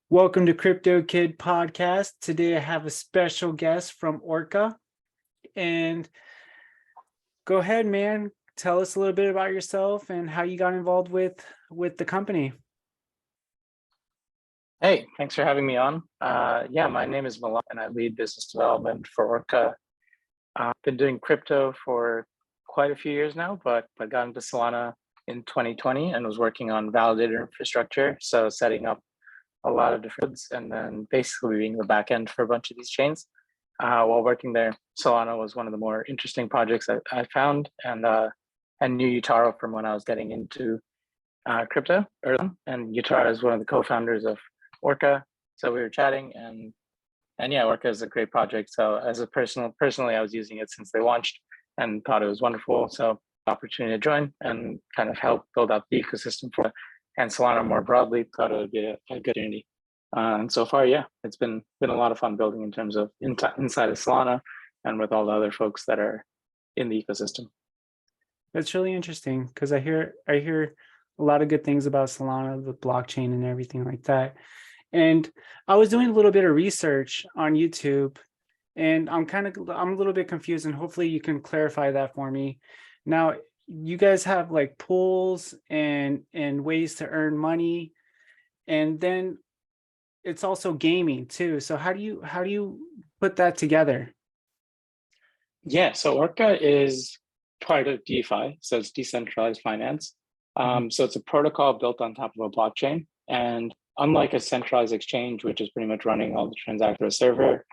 Welcome to Crypto Kid Podcast. Today I have a special guest from Orca. And go ahead, man. Tell us a little bit about yourself and how you got involved with the company. Hey, thanks for having me on. Yeah, my name is Milan and I lead business development for Orca. I've been doing crypto for quite a few years now, but I got into Solana in 2020 and was working on validator infrastructure. So setting up a lot of different nodes and then basically being the backend for a bunch of these chains. While working there, Solana was one of the more interesting projects I found, and knew Yutaro from when I was getting into crypto early on. And Yutaro is one of the co-founders of Orca. So we were chatting, and yeah, Orca is a great project. So as a personally, I was using it since they launched and thought it was wonderful. So opportunity to join and kind of help build out the ecosystem for and Solana more broadly, thought it would be a good opportunity. And so far, yeah, it's been a lot of fun building in terms of inside of Solana and with all the other folks that are in the ecosystem. That's really interesting because I hear a lot of good things about Solana, the blockchain and everything like that. And I was doing a little bit of research on YouTube, and I'm a little bit confused, and hopefully you can clarify that for me. Now, you guys have like pools and ways to earn money, and then it's also gaming too. So how do you put that together? Yeah, so Orca is part of DeFi, so it's decentralized finance. So it's a protocol built on top of a blockchain, and unlike a centralized exchange, which is pretty much running all the transactions through a server,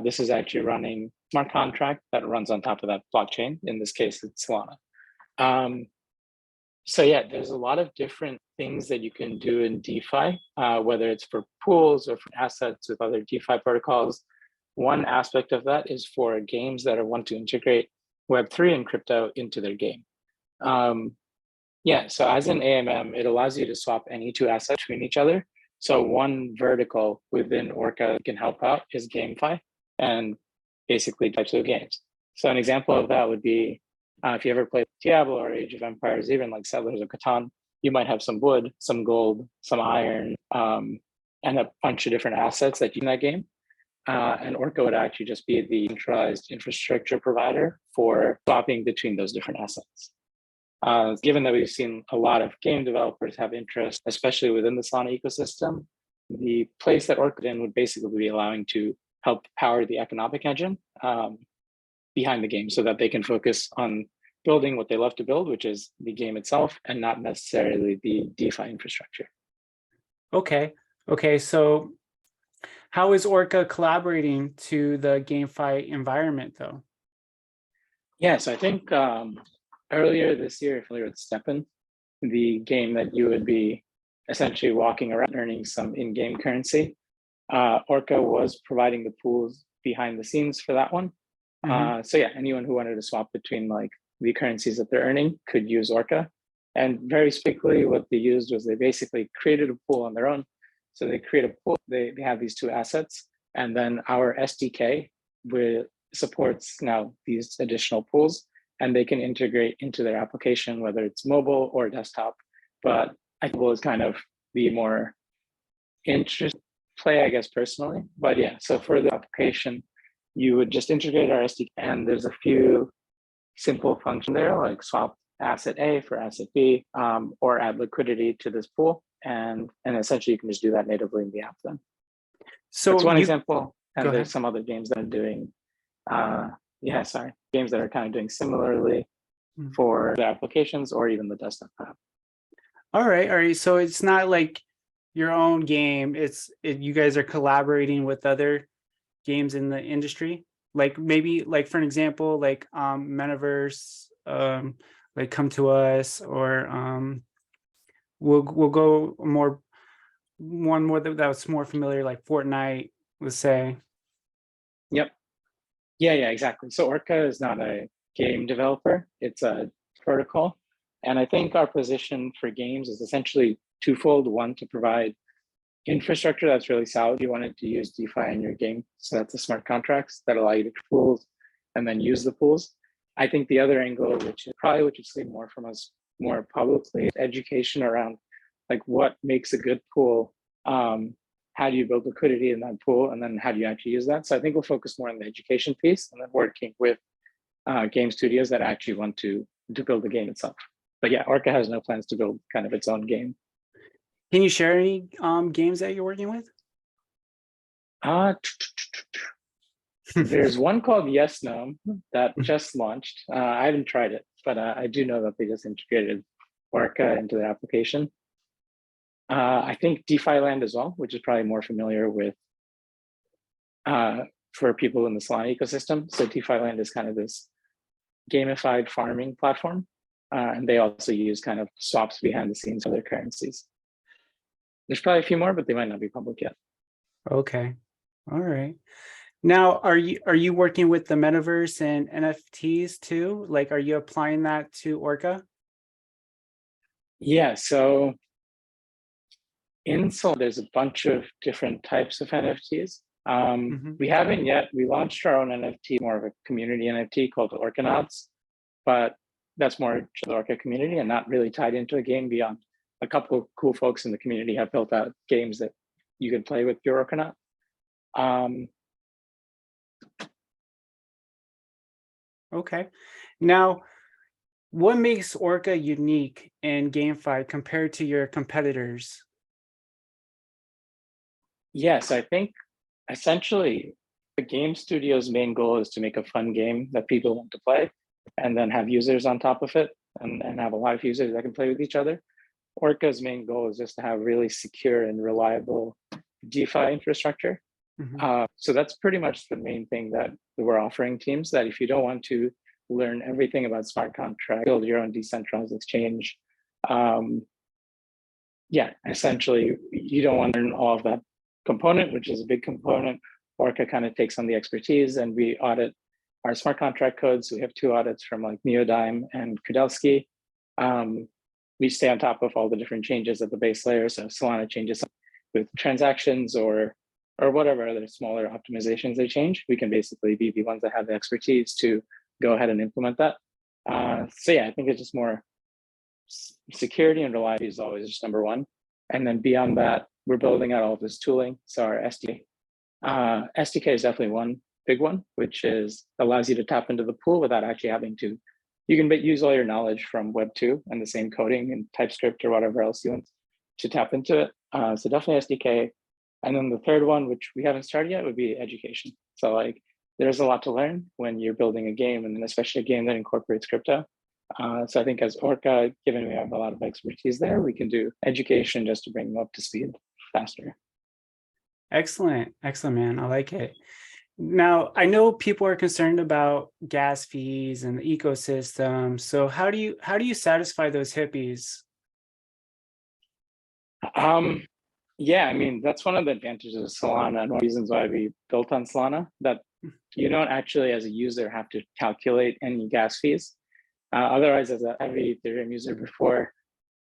this is actually running smart contract that runs on top of that blockchain. In this case, it's Solana. So yeah, there's a lot of different things that you can do in DeFi, whether it's for pools or for assets with other DeFi protocols. One aspect of that is for games that want to integrate Web3 and crypto into their game. Yeah, so as an AMM, it allows you to swap any two assets between each other. So one vertical within Orca that can help out is GameFi and basically types of games. So an example of that would be if you ever played Diablo or Age of Empires, even like Settlers of Catan, you might have some wood, some gold, some iron, and a bunch of different assets that you in that game. And Orca would actually just be the centralized infrastructure provider for swapping between those different assets. Given that we've seen a lot of game developers have interest, especially within the Solana ecosystem, the place that Orca in would basically be allowing to help power the economic engine behind the game so that they can focus on building what they love to build, which is the game itself and not necessarily the DeFi infrastructure. Okay. So how is Orca collaborating to the GameFi environment though? Yeah, so I think earlier this year, familiar with StepN, the game that you would be essentially walking around earning some in-game currency. Orca was providing the pools behind the scenes for that one. So yeah, anyone who wanted to swap between like the currencies that they're earning could use Orca. And very specifically what they used was they basically created a pool on their own. So they create a pool, they have these two assets, and then our SDK supports now these additional pools, and they can integrate into their application, whether it's mobile or desktop. But I think mobile is kind of the more interesting play, I guess, personally. But yeah, so for the application, you would just integrate our SDK, and there's a few simple functions there, like swap asset A for asset B, or add liquidity to this pool. And essentially you can just do that natively in the app then. So that's one example. And there's some other games that are doing, games that are kind of doing similarly for the applications or even the desktop app. All right. So it's not like your own game. You guys are collaborating with other games in the industry. Like maybe like for an example, like Metaverse, like Come to Us, or we'll go one more that's more familiar, like Fortnite, let's say. Yep. Yeah, exactly. So Orca is not a game developer, it's a protocol. And I think our position for games is essentially twofold. One, to provide infrastructure that's really solid. You wanted to use DeFi in your game. So that's the smart contracts that allow you to pools and then use the pools. I think the other angle, which is probably what you see more from us more publicly, is education around like what makes a good pool how do you build liquidity in that pool, and then how do you actually use that? So I think we'll focus more on the education piece, and then working with game studios that actually want to build the game itself. But yeah, Orca has no plans to build kind of its own game. Can you share any games that you're working with? There's one called Yes No that just launched. I haven't tried it, but I do know that they just integrated Orca into their application. I think DeFi Land as well, which is probably more familiar with for people in the Solana ecosystem. So DeFi Land is kind of this gamified farming platform, and they also use kind of swaps behind the scenes for their currencies. There's probably a few more, but they might not be public yet. Okay, all right. Now, are you working with the metaverse and NFTs too? Like, are you applying that to Orca? Yeah, so in Solana, there's a bunch of different types of NFTs. We haven't yet. We launched our own NFT, more of a community NFT called Orcanauts, but that's more to the Orca community and not really tied into a game beyond a couple of cool folks in the community have built out games that you can play with your Orcanaut. Okay. Now, what makes Orca unique in GameFi compared to your competitors? Yes, I think essentially the game studio's main goal is to make a fun game that people want to play and then have users on top of it and have a lot of users that can play with each other. Orca's main goal is just to have really secure and reliable DeFi infrastructure. So that's pretty much the main thing that we're offering teams, that if you don't want to learn everything about smart contract, build your own decentralized exchange, yeah, essentially you don't want to learn all of that component, which is a big component. Orca kind of takes on the expertise, and we audit our smart contract codes. We have 2 audits from like Neodime and Kudelski. We stay on top of all the different changes at the base layer. So Solana changes with transactions or whatever other smaller optimizations they change, we can basically be the ones that have the expertise to go ahead and implement that. So yeah, I think it's just more security and reliability is always just number one. And then beyond that, we're building out all of this tooling. So our SDK is definitely one big one, which allows you to tap into the pool without actually having to. You can use all your knowledge from Web 2 and the same coding and TypeScript or whatever else you want to tap into it. So definitely SDK. And then the third one, which we haven't started yet, would be education. So like there's a lot to learn when you're building a game, and then especially a game that incorporates crypto. So I think as Orca, given we have a lot of expertise there, we can do education just to bring them up to speed faster. Excellent, man. I like it. Now, I know people are concerned about gas fees and the ecosystem. So how do you satisfy those hippies? Yeah, I mean, that's one of the advantages of Solana and one of the reasons why we built on Solana, that you don't actually, as a user, have to calculate any gas fees. Otherwise, as a heavy Ethereum user before,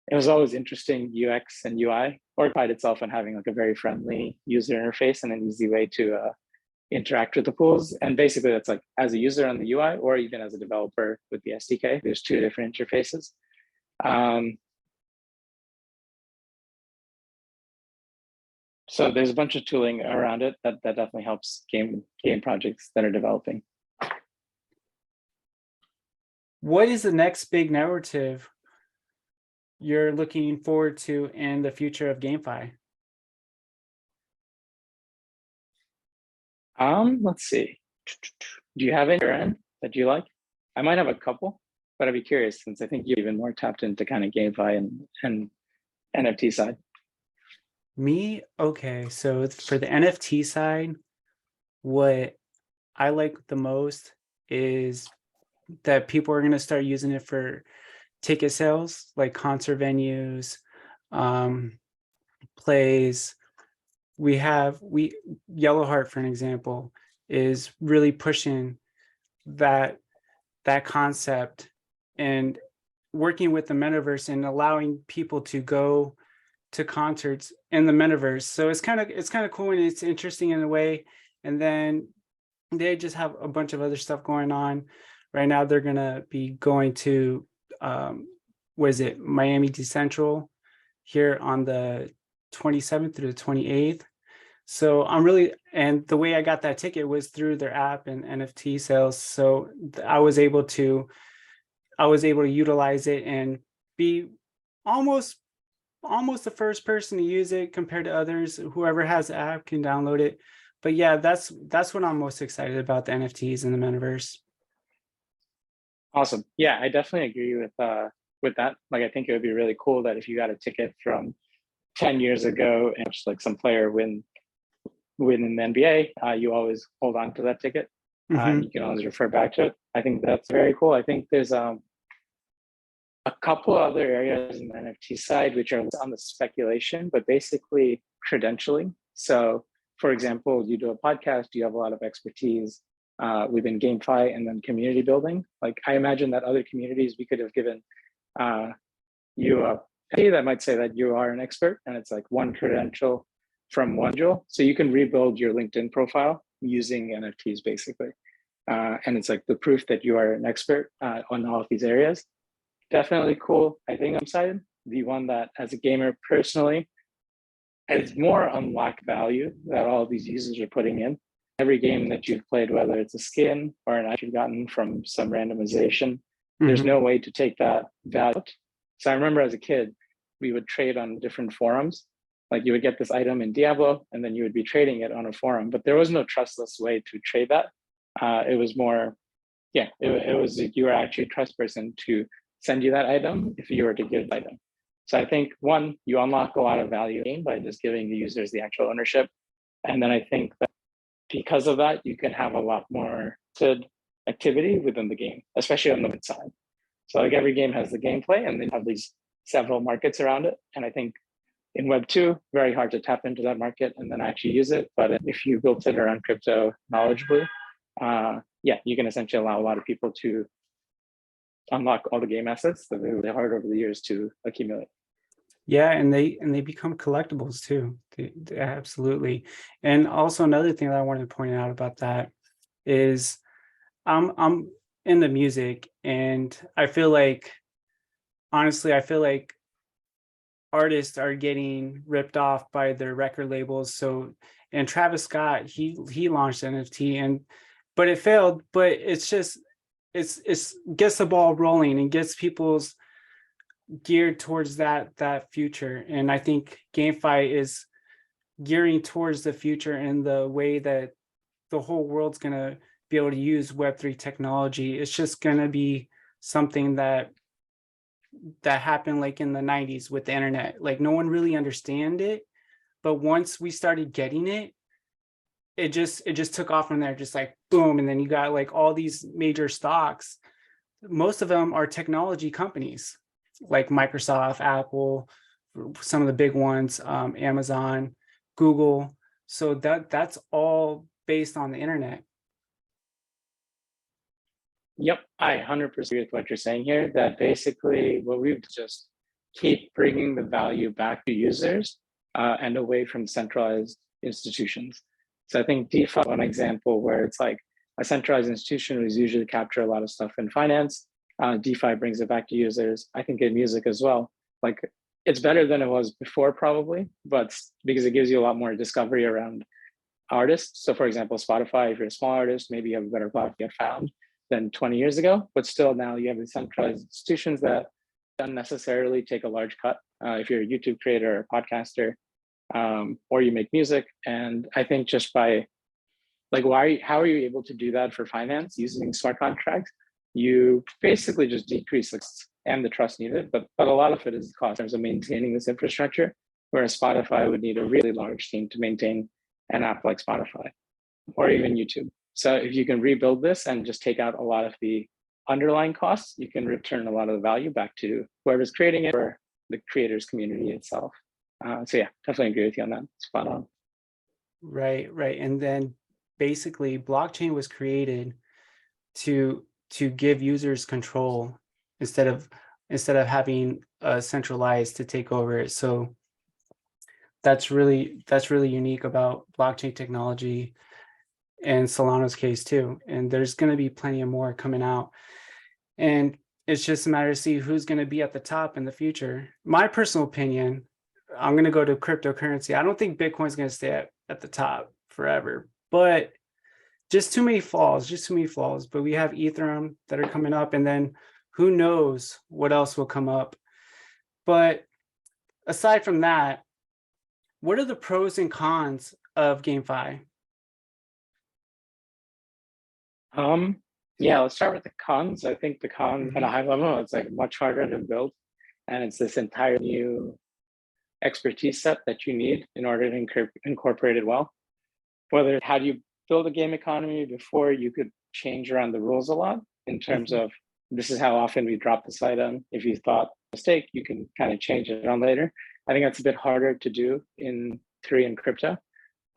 it was always interesting UX and UI, or pride itself on having like a very friendly user interface and an easy way to interact with the pools. And basically that's like as a user on the UI or even as a developer with the SDK, there's 2 different interfaces. So there's a bunch of tooling around it that definitely helps game projects that are developing. What is the next big narrative you're looking forward to in the future of GameFi? Let's see. Do you have any that you like? I might have a couple, but I'd be curious since I think you're even more tapped into kind of GameFi and NFT side. Me? Okay, so for the NFT side, what I like the most is that people are going to start using it for ticket sales, like concert venues, plays. Yellowheart, for an example, is really pushing that concept and working with the metaverse and allowing people to go to concerts in the metaverse. So it's kind of cool and it's interesting in a way. And then they just have a bunch of other stuff going on. Right now, they're gonna be going to Miami Decentral here on the 27th through the 28th. So I'm really, and the way I got that ticket was through their app and NFT sales. So I was able to utilize it and be almost the first person to use it compared to others. Whoever has the app can download it. But yeah, that's what I'm most excited about, the NFTs in the metaverse. Awesome. Yeah, I definitely agree with that. Like, I think it would be really cool that if you got a ticket from 10 years ago and just like some player win in the NBA, you always hold on to that ticket. Mm-hmm. You can always refer back to it. I think that's very cool. I think there's a couple other areas in the NFT side which are on the speculation, but basically credentialing. So, for example, you do a podcast, you have a lot of expertise within GameFi and then community building. Like, I imagine that other communities we could have given you a pay that might say that you are an expert, and it's like one credential from one jewel. So you can rebuild your LinkedIn profile using NFTs basically. And it's like the proof that you are an expert on all of these areas. Definitely cool. I think I'm excited. The one that, as a gamer personally, it's more unlocked value that all of these users are putting in. Every game that you've played, whether it's a skin or an item you've gotten from some randomization, there's Mm-hmm. no way to take that value. So I remember as a kid, we would trade on different forums. Like, you would get this item in Diablo, and then you would be trading it on a forum. But there was no trustless way to trade that. It was more, yeah, it was you were actually a trust person to send you that item if you were to give the item. So I think, one, you unlock a lot of value by just giving the users the actual ownership. And then I think that because of that, you can have a lot more activity within the game, especially on the mid side. So like, every game has the gameplay, and then have these several markets around it. And I think in Web 2, very hard to tap into that market and then actually use it. But if you built it around crypto knowledgeably, yeah, you can essentially allow a lot of people to unlock all the game assets that they're really hard over the years to accumulate. Yeah, and they become collectibles too. They absolutely. And also another thing that I wanted to point out about that is I'm in the music, and I feel like, honestly, I feel like artists are getting ripped off by their record labels. So, and Travis Scott, he launched NFT, and but it failed. But it's just it's gets the ball rolling and gets people's geared towards that future. And I think GameFi is gearing towards the future in the way that the whole world's going to be able to use Web3 technology. It's just going to be something that happened like in the 90s with the internet. Like, no one really understand it, but once we started getting it, it just took off from there, just like boom. And then you got like all these major stocks. Most of them are technology companies like Microsoft, Apple, some of the big ones, Amazon, Google. So that's all based on the internet. Yep, I 100% agree with what you're saying here, that basically what we've just keep bringing the value back to users and away from centralized institutions. So I think DeFi is one example where it's like a centralized institution was usually capture a lot of stuff in finance. DeFi brings it back to users. I think in music as well. Like, it's better than it was before probably, but because it gives you a lot more discovery around artists. So for example, Spotify, if you're a small artist, maybe you have a better platform to get found than 20 years ago, but still now you have these centralized institutions that don't necessarily take a large cut if you're a YouTube creator or a podcaster, or you make music. And I think just by like, how are you able to do that for finance using smart contracts? You basically just decrease and the trust needed, but a lot of it is cost in terms of maintaining this infrastructure, whereas Spotify would need a really large team to maintain an app like Spotify or even YouTube. So if you can rebuild this and just take out a lot of the underlying costs, you can return a lot of the value back to whoever's creating it or the creators community itself. So yeah, definitely agree with you on that. Spot on. Right. And then basically blockchain was created to give users control instead of having centralized to take over it. So that's really unique about blockchain technology and Solana's case too. And there's going to be plenty of more coming out. And it's just a matter of see who's going to be at the top in the future. My personal opinion, I'm going to go to cryptocurrency. I don't think Bitcoin's going to stay at the top forever, but just too many flaws, But we have Ethereum that are coming up, and then who knows what else will come up. But aside from that, what are the pros and cons of GameFi? Yeah, let's start with the cons. I think the con at a high level, it's like much harder to build, and it's this entire new expertise set that you need in order to incorporate it well. Whether how do you build a game economy before you could change around the rules a lot in terms of this is how often we drop this item. If you thought mistake, you can kind of change it on later. I think that's a bit harder to do in theory and crypto.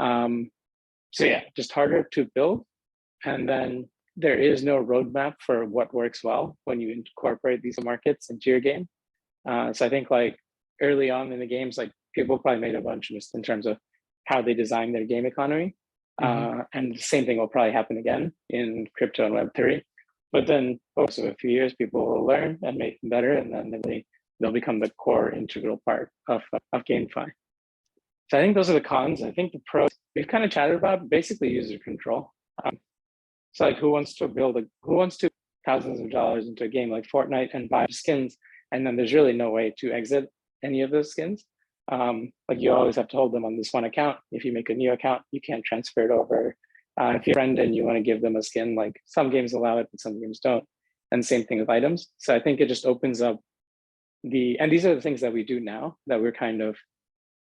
So yeah, just harder to build. And then there is no roadmap for what works well when you incorporate these markets into your game. So I think like early on in the games, like people probably made a bunch of mistakes in terms of how they design their game economy. And the same thing will probably happen again in crypto and Web3. But then also a few years, people will learn and make them better, and then they'll become the core integral part of GameFi. So I think those are the cons. I think the pros we've kind of chatted about, basically user control. So like who wants to thousands of dollars into a game like Fortnite and buy skins, and then there's really no way to exit any of those skins. Like you always have to hold them on this one account. If you make a new account, you can't transfer it over. If you're a friend and you want to give them a skin, like some games allow it, but some games don't. And same thing with items. So I think it just opens up and these are the things that we do now that we're kind of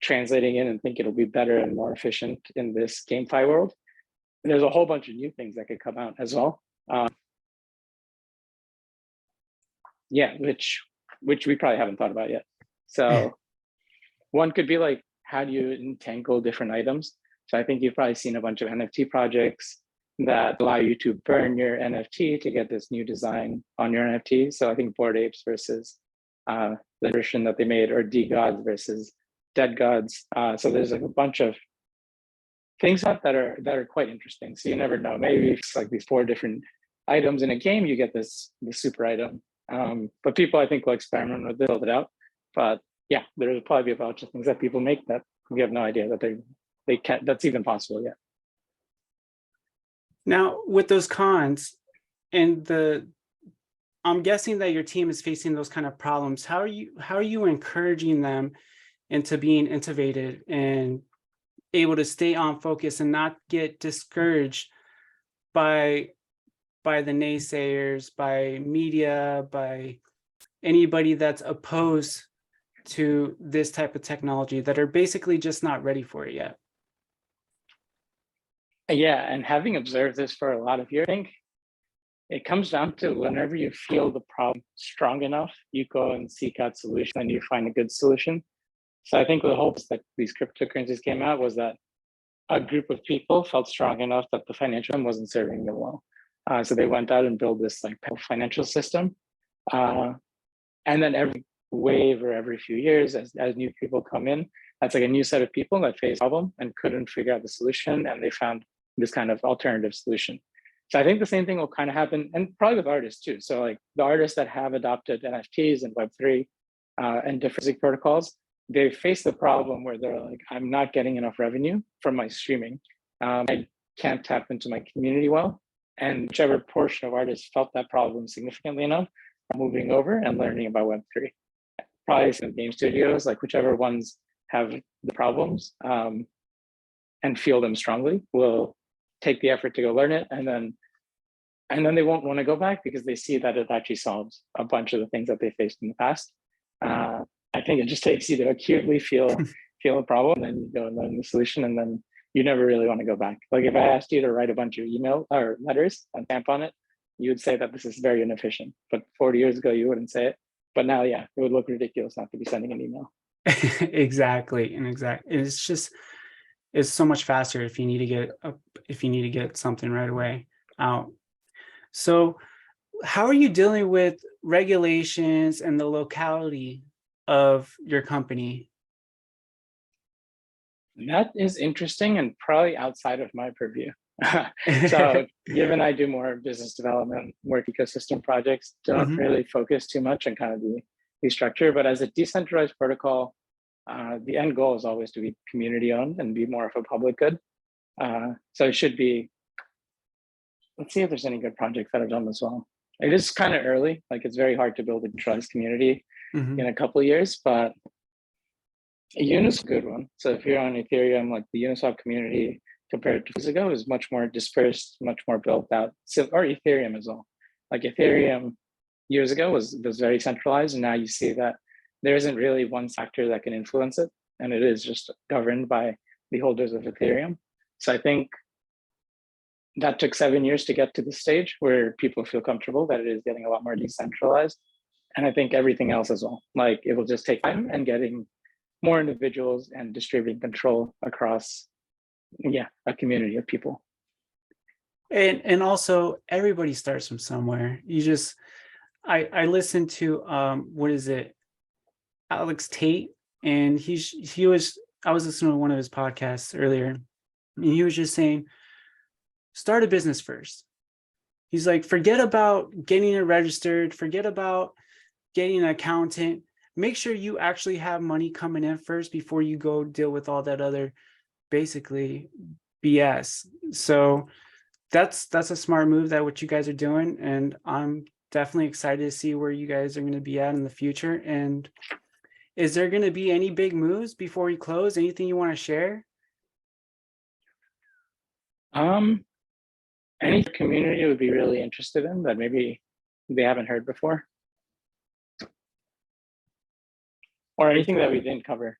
translating in and think it'll be better and more efficient in this GameFi world. And there's a whole bunch of new things that could come out as well. Yeah, which we probably haven't thought about yet. So one could be like, how do you entangle different items? So I think you've probably seen a bunch of NFT projects that allow you to burn your NFT to get this new design on your NFT. So I think Bored Apes versus the version that they made, or DeGods versus Dead Gods. So there's like a bunch of things that are quite interesting. So you never know. Maybe it's like these 4 different items in a game, you get this super item. But people, I think, will experiment with it, build it out. But yeah, there'll probably be a bunch of things that people make that we have no idea that they can't. That's even possible yet. Now, with those cons, and I'm guessing that your team is facing those kind of problems. How are you encouraging them into being innovative and able to stay on focus and not get discouraged by the naysayers, by media, by anybody that's opposed to this type of technology, that are basically just not ready for it yet? Yeah, and having observed this for a lot of years, I think it comes down to whenever you feel the problem strong enough, you go and seek out solutions and you find a good solution. So I think the hopes that these cryptocurrencies came out was that a group of people felt strong enough that the financial system wasn't serving them well. So they went out and built this like financial system. And then every wave or every few years, as new people come in, that's like a new set of people that faced a problem and couldn't figure out the solution, and they found this kind of alternative solution. So I think the same thing will kind of happen, and probably with artists too. So like the artists that have adopted NFTs and Web3 and different music protocols, they face the problem where they're like, I'm not getting enough revenue from my streaming. I can't tap into my community well. And whichever portion of artists felt that problem significantly enough are moving over and learning about Web3. Probably some game studios, like whichever ones have the problems and feel them strongly, will take the effort to go learn it, and then they won't want to go back because they see that it actually solves a bunch of the things that they faced in the past. I think it just takes you to acutely feel a problem, and then you go and learn the solution, and then you never really want to go back. Like if I asked you to write a bunch of email or letters and stamp on it, you would say that this is very inefficient. But 40 years ago, you wouldn't say it. But now, yeah, it would look ridiculous not to be sending an email. Exactly. It's so much faster if you need to get something right away out. So how are you dealing with regulations and the locality of your company? That is interesting and probably outside of my purview. So given I do more business development, work ecosystem projects, don't really focus too much on kind of the structure, but as a decentralized protocol, The end goal is always to be community owned and be more of a public good. So it should be, let's see if there's any good projects that are done as well. It is kind of early, like it's very hard to build a trust community in a couple of years, but Uniswap is a good one. So if you're on Ethereum, like the Uniswap community compared to years ago is much more dispersed, much more built out. So, or Ethereum as well. Like Ethereum years ago was very centralized, and now you see that there isn't really one factor that can influence it, and it is just governed by the holders of Ethereum. So I think that took 7 years to get to the stage where people feel comfortable that it is getting a lot more decentralized. And I think everything else as well, like it will just take time and getting more individuals and distributing control across, a community of people. And also everybody starts from somewhere. You just, I listened to what is it, Alex Tate, and I was listening to one of his podcasts earlier, and he was just saying, start a business first. He's like, forget about getting it registered, forget about getting an accountant. Make sure you actually have money coming in first before you go deal with all that other basically BS. So that's a smart move, that what you guys are doing, and I'm definitely excited to see where you guys are going to be at in the future. And is there going to be any big moves before we close? Anything you want to share? Any community would be really interested in that maybe they haven't heard before, or anything that we didn't cover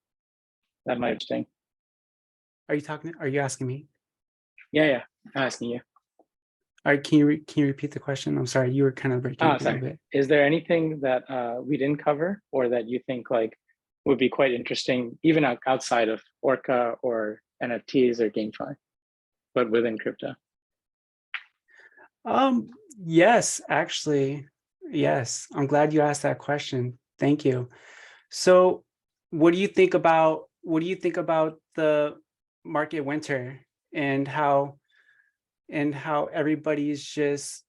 that might be interesting. Are you asking me? Yeah, I'm asking you. All right, can you repeat the question? I'm sorry, you were kind of breaking up a little bit. Is there anything that we didn't cover, or that you think like would be quite interesting, even outside of Orca or NFTs or GameFi, but within crypto? Yes, actually, yes. I'm glad you asked that question. Thank you. So, what do you think about the market winter, and how everybody's just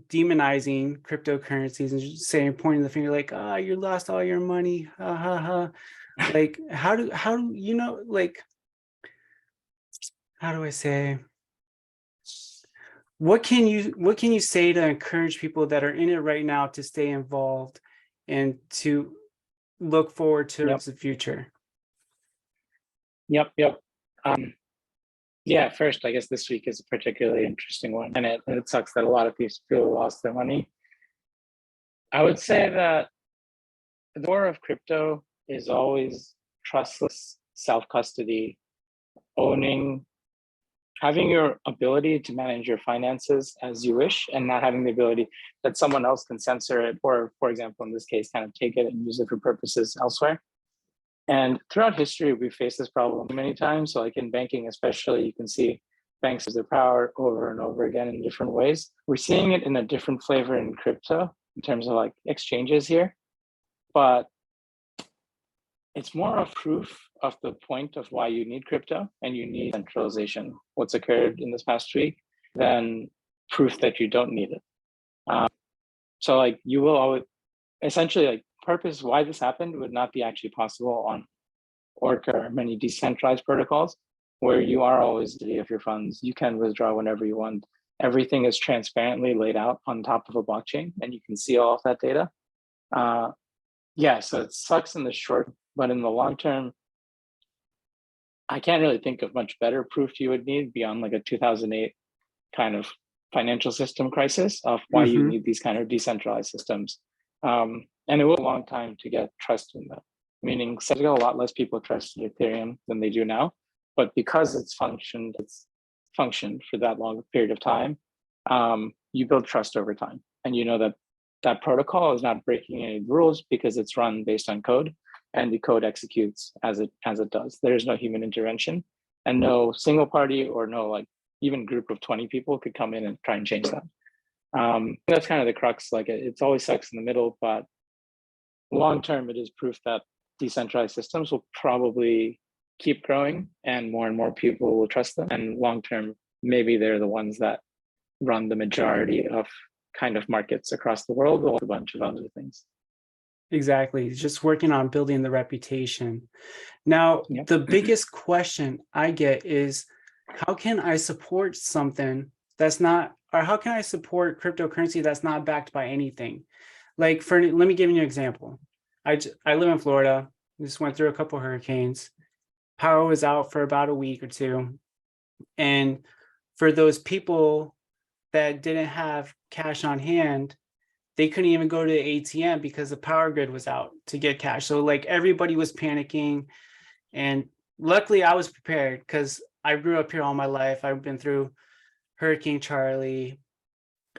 demonizing cryptocurrencies and just saying, pointing the finger like, you lost all your money, ha ha ha. Like, how do you know, like, how do I say, what can you say to encourage people that are in it right now to stay involved and to look forward towards the future? Yep. First, I guess this week is a particularly interesting one, and it sucks that a lot of people lost their money. I would say that the core of crypto is always trustless self-custody, having your ability to manage your finances as you wish, and not having the ability that someone else can censor it, or, for example, in this case, kind of take it and use it for purposes elsewhere. And throughout history, we've faced this problem many times. So like in banking, especially, you can see banks as their power over and over again in different ways. We're seeing it in a different flavor in crypto in terms of like exchanges here, but it's more of proof of the point of why you need crypto and you need centralization, what's occurred in this past week, than proof that you don't need it. So like you will always, essentially, like purpose why this happened would not be actually possible on Orca or many decentralized protocols, where you are always the of your funds. You can withdraw whenever you want. Everything is transparently laid out on top of a blockchain, and you can see all of that data. So it sucks in the short, but in the long term, I can't really think of much better proof you would need beyond like a 2008 kind of financial system crisis of why you need these kind of decentralized systems. And it will a long time to get trust in that. Meaning, a lot less people trusted Ethereum than they do now, but because it's functioned for that long period of time, you build trust over time, and you know that that protocol is not breaking any rules because it's run based on code, and the code executes as it does. There is no human intervention, and no single party or no like even group of 20 people could come in and try and change that. That's kind of the crux. Like it's always sucks in the middle, but long term, it is proof that decentralized systems will probably keep growing and more people will trust them. And long term, maybe they're the ones that run the majority of kind of markets across the world, or a bunch of other things. Exactly. Just working on building the reputation. Now, Yep. the biggest question I get is how can I support something that's not, or how can I support cryptocurrency that's not backed by anything? Like let me give you an example. I live in Florida. Just went through a couple hurricanes. Power was out for about a week or two. And for those people that didn't have cash on hand, they couldn't even go to the ATM because the power grid was out to get cash. So like everybody was panicking. And luckily I was prepared because I grew up here all my life. I've been through Hurricane Charlie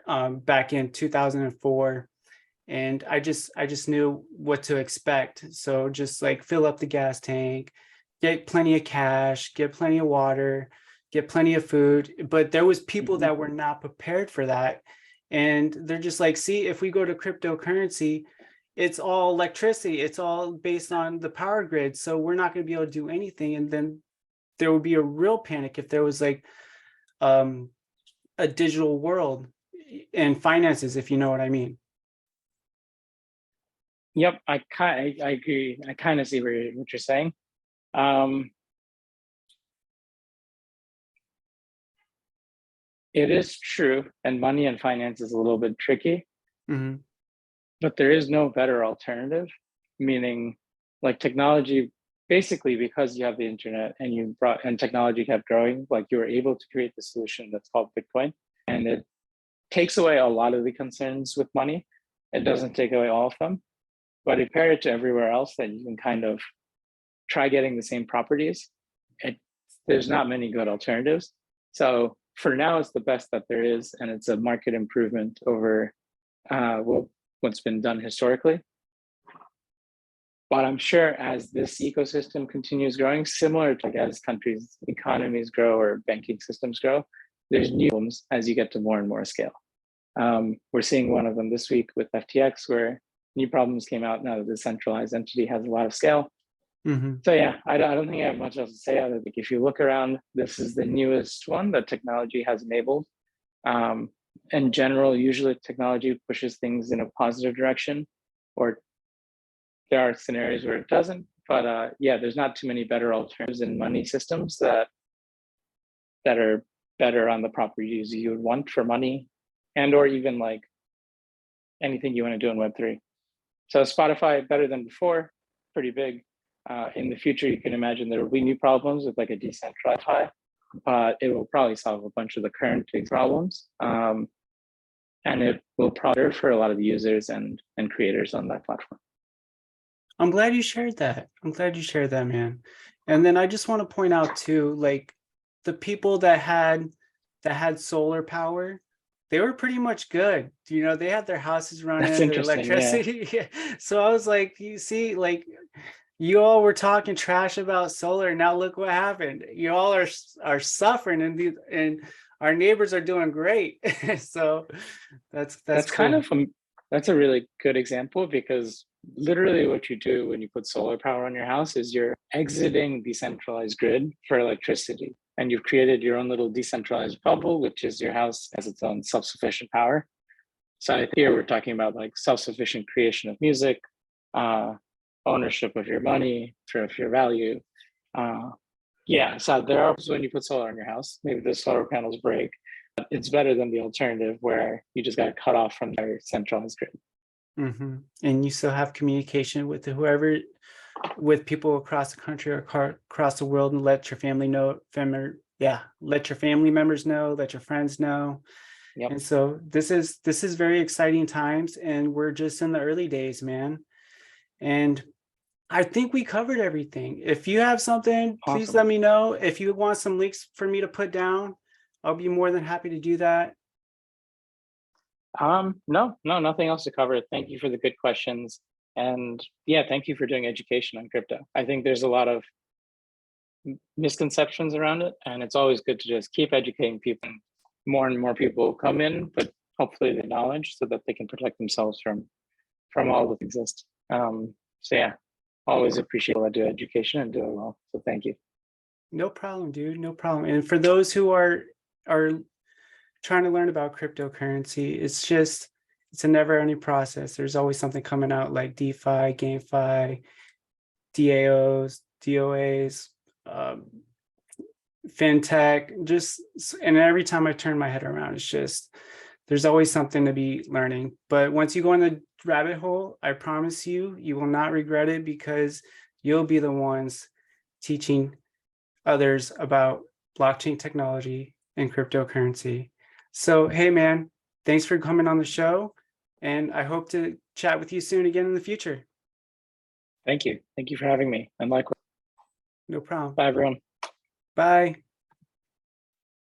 back in 2004. And I just knew what to expect. So just like fill up the gas tank, get plenty of cash, get plenty of water, get plenty of food. But there was people that were not prepared for that. And they're just like, see, if we go to cryptocurrency, it's all electricity. It's all based on the power grid. So we're not going to be able to do anything. And then there would be a real panic if there was like a digital world and finances, if you know what I mean. Yep, I agree. I kind of see what you're saying. It is true, and money and finance is a little bit tricky, Mhm. but there is no better alternative, meaning like technology, basically because you have the internet and technology kept growing, like you were able to create the solution that's called Bitcoin. And it takes away a lot of the concerns with money. It doesn't take away all of them, but if you compare it to everywhere else that you can kind of try getting the same properties, there's not many good alternatives. So for now, it's the best that there is, and it's a market improvement over what's been done historically. But I'm sure as this ecosystem continues growing, similar to as countries' economies grow or banking systems grow, there's new problems as you get to more and more scale. We're seeing one of them this week with FTX, where new problems came out now that the centralized entity has a lot of scale. Mm-hmm. So yeah, I don't think I have much else to say. I think if you look around, this is the newest one that technology has enabled. In general, usually technology pushes things in a positive direction, or there are scenarios where it doesn't. But yeah, there's not too many better alternatives in money systems that are better on the properties you would want for money, and or even like anything you want to do in Web3. So Spotify, better than before, pretty big. In the future, you can imagine there will be new problems with like a decentralized Fi, but it will probably solve a bunch of the current big problems. And it will probably for a lot of the users and creators on that platform. I'm glad you shared that. I'm glad you shared that, man. And then I just want to point out too, like the people that had solar power, they were pretty much good. You know, they had their houses That's running, their interesting. Yeah. electricity. So I was like, you see, like you all were talking trash about solar. Now look what happened. You all are suffering, and our neighbors are doing great. So that's That's kind cool. of that's a really good example, because literally what you do when you put solar power on your house is you're exiting decentralized grid for electricity, and you've created your own little decentralized bubble, which is your house has its own self-sufficient power. So here we're talking about like self-sufficient creation of music, ownership of your money, of your value. Yeah, so there are when you put solar on your house, maybe the solar panels break. It's better than the alternative where you just got cut off from their centralized grid. Mm-hmm. And you still have communication with whoever, with people across the country or across the world, and let your family know, let your family members know, let your friends know. Yep. And so this is very exciting times, and we're just in the early days, man. And I think we covered everything. If you have something, please Awesome. let me know. If you want some links for me to put down, I'll be more than happy to do that. No, nothing else to cover. Thank you for the good questions. And yeah, thank you for doing education on crypto. I think there's a lot of misconceptions around it, and it's always good to just keep educating people. More and more people come in, but hopefully the knowledge so that they can protect themselves from all that exists. So yeah, always appreciate people that do education and do it well. So thank you. No problem, dude. No problem. And for those who are trying to learn about cryptocurrency, it's a never-ending process. There's always something coming out like DeFi, GameFi, DAOs, DOAs, fintech, and every time I turn my head around, it's just, there's always something to be learning. But once you go in the rabbit hole, I promise you, you will not regret it, because you'll be the ones teaching others about blockchain technology and cryptocurrency. So, hey man, thanks for coming on the show, and I hope to chat with you soon again in the future. Thank you. Thank you for having me. And likewise. No problem. Bye, everyone. Bye.